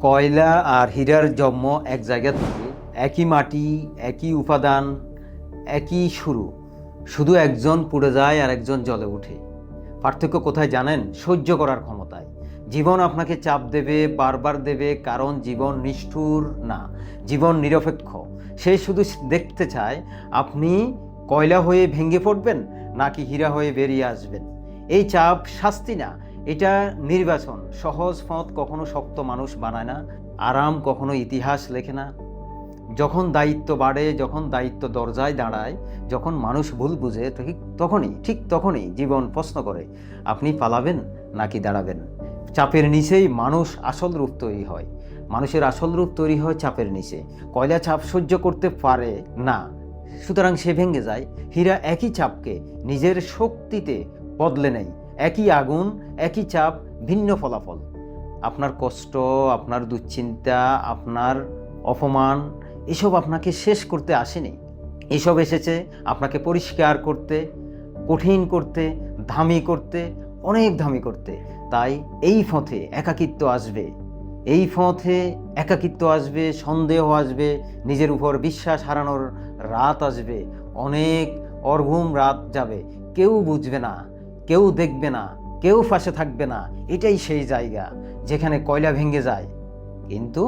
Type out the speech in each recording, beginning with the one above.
কয়লা আর হীরার জন্ম এক জায়গা থেকে, একই মাটি, একই উপাদান, একই শুধু একজন পুড়ে যায় আর একজন জ্বলে ওঠে। পার্থক্য কোথায় জানেন? সহ্য করার ক্ষমতায়। জীবন আপনাকে চাপ দেবে, বারবার দেবে, কারণ জীবন নিষ্ঠুর না, জীবন নিরপেক্ষ। সে শুধু দেখতে চায় আপনি কয়লা হয়ে ভেঙে পড়বেন নাকি হীরা হয়ে বেরিয়ে আসবেন। এই চাপ শাস্তি না, এটা নির্বাচন। সহজ পথ কখনো শক্ত মানুষ বানায় না, আরাম কখনো ইতিহাস লেখে না। যখন দায়িত্ব বাড়ে, যখন দায়িত্ব দরজায় দাঁড়ায়, যখন মানুষ ভুল বুঝে, ঠিক তখনই জীবন প্রশ্ন করে আপনি পালাবেন নাকি দাঁড়াবেন। চাপের নিচেই মানুষ আসল রূপ তৈরি হয়। মানুষের আসল রূপ তৈরি হয় চাপের নিচে। কয়লা চাপ সহ্য করতে পারে না, সুতরাং সে ভেঙে যায়। হীরা একই চাপকে নিজের শক্তিতে বদলে নেয়। একই আগুন, একই চাপ, ভিন্ন ফলাফল। আপনার কষ্ট, আপনার দুশ্চিন্তা, আপনার অপমান, এসব আপনাকে শেষ করতে আসেনি। এসব এসেছে আপনাকে পরিষ্কার করতে, কঠিন করতে, দামি করতে, অনেক দামি করতে। তাই এই পথে একাকিত্ব আসবে, সন্দেহ আসবে, নিজের উপর বিশ্বাস হারানোর রাত আসবে, অনেক অর্ঘুম রাত যাবে। কেউ বুঝবে না, কেউ দেখবে না, কেউ পাশে থাকবে না। এটাই সেই জায়গা যেখানে কয়লা ভেঙে যায় কিন্তু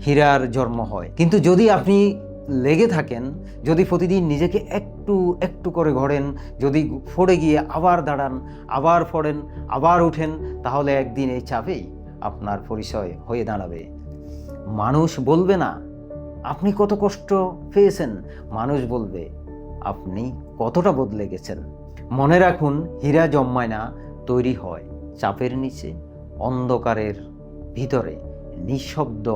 হীরার জন্ম হয়। কিন্তু যদি আপনি লেগে থাকেন, যদি প্রতিদিন নিজেকে একটু একটু করে গড়েন, যদি পড়ে গিয়ে আবার দাঁড়ান, আবার পড়েন, আবার উঠেন, তাহলে একদিন এই চাপেই আপনার পরিচয় হয়ে দাঁড়াবে। মানুষ বলবে না আপনি কত কষ্ট পেয়েছেন, মানুষ বলবে আপনি কতটা বদলে গেছেন। মনে রাখুন, হীরা জন্মায় না, তৈরি হয় চাপের নিচে, অন্ধকারের ভিতরে, নিঃশব্দ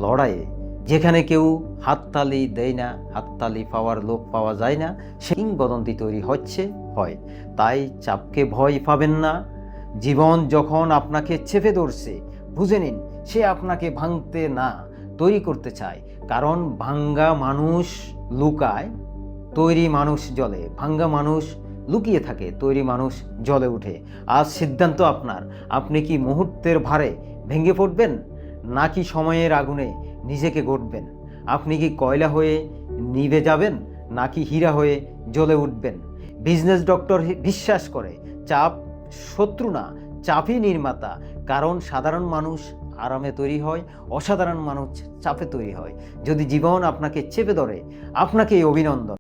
লড়াইয়ে। যেখানে কেউ হাততালি দেয় না, হাততালি পাওয়ার লোক পাওয়া যায় না, সেই কিংবদন্তি তৈরি হয়। তাই চাপকে ভয় পাবেন না। জীবন যখন আপনাকে চেপে ধরছে, বুঝে নিন সে আপনাকে ভাঙতে না, তৈরি করতে চায়। কারণ ভাঙ্গা মানুষ লুকায়, তৈরি মানুষ জ্বলে। ভাঙ্গা মানুষ লুকিয়ে থাকে, তৈরি মানুষ জ্বলে ওঠে। আজ সিদ্ধান্ত আপনার। আপনি কি মুহূর্তের ভারে ভেঙে পড়বেন নাকি সময়ের আগুনে নিজেকে গড়বেন? আপনি কি কয়লা হয়ে নিভে যাবেন নাকি হীরা হয়ে জ্বলে উঠবেন? বিজনেস ডক্টর বিশ্বাস করে চাপ শত্রু না, চাপই নির্মাতা। কারণ সাধারণ মানুষ আরামে তৈরি হয়, অসাধারণ মানুষ চাপে তৈরি হয়। যদি জীবন আপনাকে চেপে ধরে, আপনাকে অভিনন্দন।